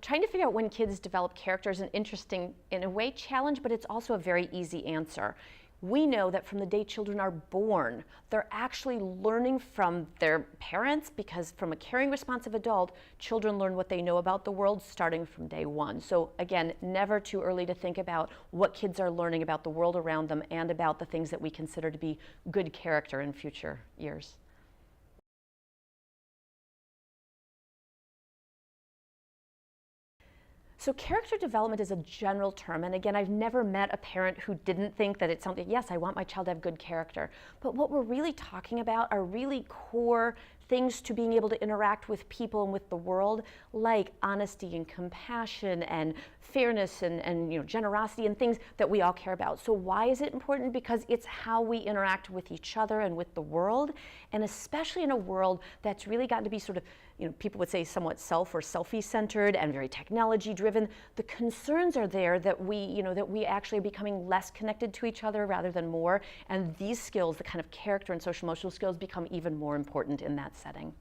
Trying to figure out when kids develop character is an interesting, in a way, challenge, but it's also a very easy answer. We know that from the day children are born, they're actually learning from their parents, because from a caring, responsive adult, children learn what they know about the world starting from day one. So again, never too early to think about what kids are learning about the world around them and about the things that we consider to be good character in future years. So character development is a general term, and again, I've never met a parent who didn't think that it's something, yes, I want my child to have good character. But what we're really talking about are really core things to being able to interact with people and with the world, like honesty and compassion and fairness and generosity and things that we all care about. So why is it important? Because it's how we interact with each other and with the world, and especially in a world that's really gotten to be sort of, people would say somewhat self or selfie centered and very technology driven. The concerns are there that we actually are becoming less connected to each other rather than more, and these skills, the kind of character and social emotional skills, become even more important in that setting.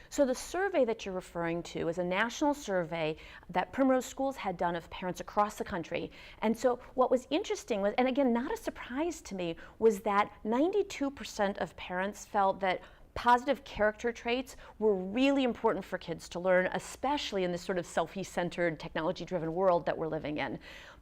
So the survey that you're referring to is a national survey that Primrose schools had done of parents across the country. And so what was interesting was, and again, not a surprise to me, was that 92% of parents felt that positive character traits were really important for kids to learn, especially in this sort of selfie-centered, technology-driven world that we're living in.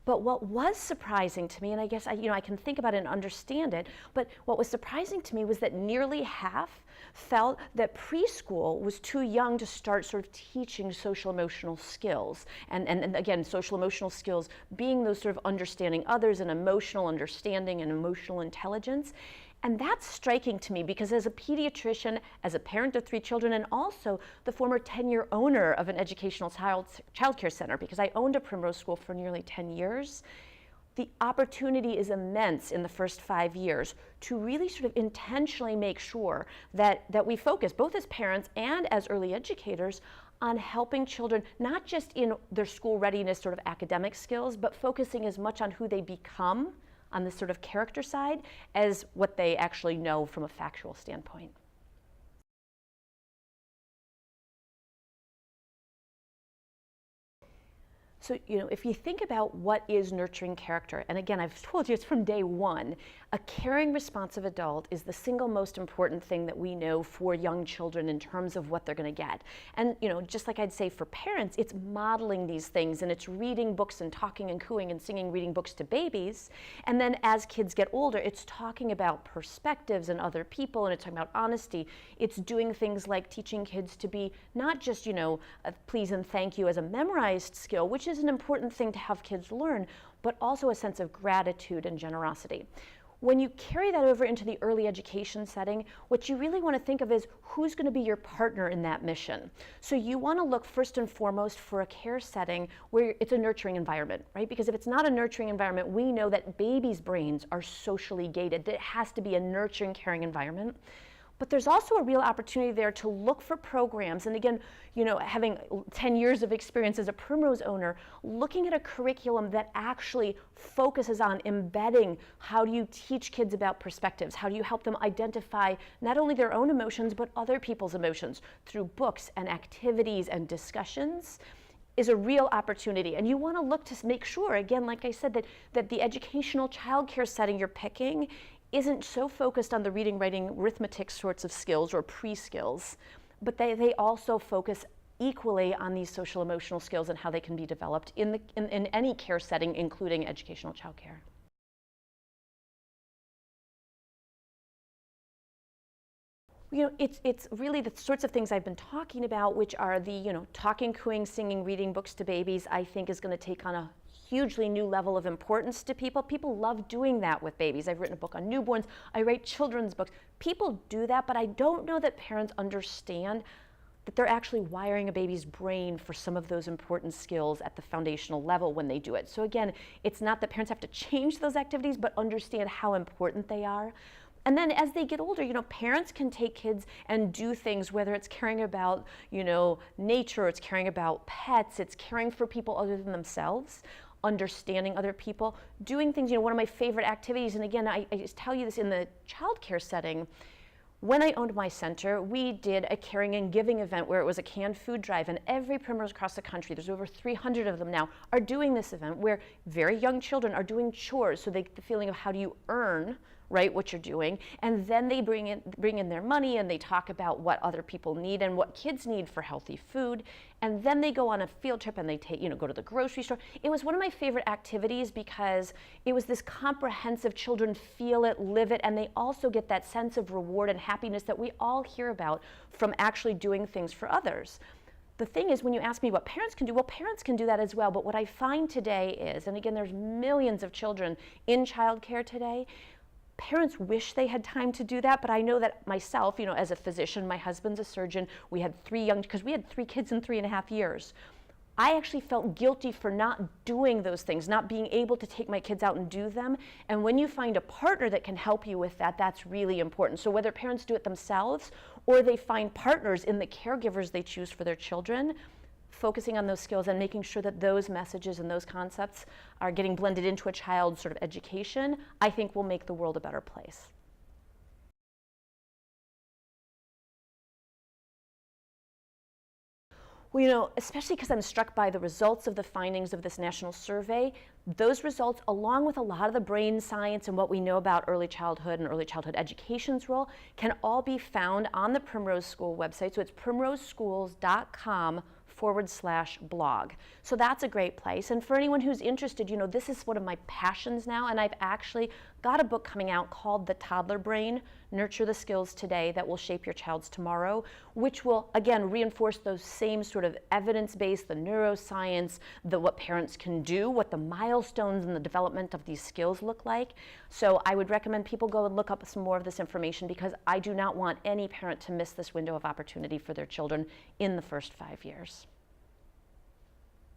But what was surprising to me, and I guess I can think about it and understand it, but what was surprising to me was that nearly half felt that preschool was too young to start sort of teaching social emotional skills. And again, social emotional skills being those sort of understanding others and emotional understanding and emotional intelligence. And that's striking to me because as a pediatrician, as a parent of 3 children, and also the former 10-year owner of an educational child care center, because I owned a Primrose school for nearly 10 years, the opportunity is immense in the first 5 years to really sort of intentionally make sure that we focus, both as parents and as early educators, on helping children, not just in their school readiness sort of academic skills, but focusing as much on who they become on this sort of character side as what they actually know from a factual standpoint. So, if you think about what is nurturing character, and again, I've told you it's from day one, a caring, responsive adult is the single most important thing that we know for young children in terms of what they're going to get. And, just like I'd say for parents, it's modeling these things, and it's reading books and talking and cooing and singing, reading books to babies. And then as kids get older, it's talking about perspectives and other people, and it's talking about honesty. It's doing things like teaching kids to be not just, please and thank you as a memorized skill, which is an important thing to have kids learn, but also a sense of gratitude and generosity. When you carry that over into the early education setting, what you really want to think of is who's going to be your partner in that mission. So you want to look first and foremost for a care setting where it's a nurturing environment, right? Because if it's not a nurturing environment, we know that babies' brains are socially gated. It has to be a nurturing, caring environment. But there's also a real opportunity there to look for programs, and again, having 10 years of experience as a Primrose owner, looking at a curriculum that actually focuses on embedding how do you teach kids about perspectives, how do you help them identify not only their own emotions, but other people's emotions through books and activities and discussions, is a real opportunity. And you want to look to make sure, again, like I said, that the educational childcare setting you're picking isn't so focused on the reading, writing, arithmetic sorts of skills or pre-skills, but they also focus equally on these social emotional skills and how they can be developed in any care setting, including educational childcare. It's really the sorts of things I've been talking about, which are the, talking, cooing, singing, reading books to babies, I think is going to take on a hugely new level of importance to people. People love doing that with babies. I've written a book on newborns. I write children's books. People do that, but I don't know that parents understand that they're actually wiring a baby's brain for some of those important skills at the foundational level when they do it. So again, it's not that parents have to change those activities, but understand how important they are. And then as they get older, parents can take kids and do things, whether it's caring about, nature, it's caring about pets, it's caring for people other than themselves, understanding other people, doing things. One of my favorite activities, and again, I just tell you this in the childcare setting, When I owned my center, we did a caring and giving event where it was a canned food drive, and every Primrose across the country, there's over 300 of them now, are doing this event where very young children are doing chores, so they get the feeling of how do you earn, right, what you're doing, and then they bring in their money and they talk about what other people need and what kids need for healthy food, and then they go on a field trip and they take, go to the grocery store. It was one of my favorite activities because it was this comprehensive, children feel it, live it, and they also get that sense of reward and happiness that we all hear about from actually doing things for others. The thing is, when you ask me what parents can do, well, parents can do that as well, but what I find today is, and again, there's millions of children in childcare today, parents wish they had time to do that, but I know that myself, as a physician, my husband's a surgeon, we had because we had 3 kids in 3.5 years. I actually felt guilty for not doing those things, not being able to take my kids out and do them. And when you find a partner that can help you with that, that's really important. So whether parents do it themselves or they find partners in the caregivers they choose for their children, focusing on those skills and making sure that those messages and those concepts are getting blended into a child's sort of education, I think will make the world a better place. Well, especially because I'm struck by the results of the findings of this national survey, those results, along with a lot of the brain science and what we know about early childhood and early childhood education's role, can all be found on the Primrose School website. So it's primroseschools.com/blog. So that's a great place. And for anyone who's interested, this is one of my passions now, and I've actually got a book coming out called The Toddler Brain, Nurture the Skills Today That Will Shape Your Child's Tomorrow, which will, again, reinforce those same sort of evidence-based, the neuroscience, what parents can do, what the milestones in the development of these skills look like. So I would recommend people go and look up some more of this information because I do not want any parent to miss this window of opportunity for their children in the first 5 years.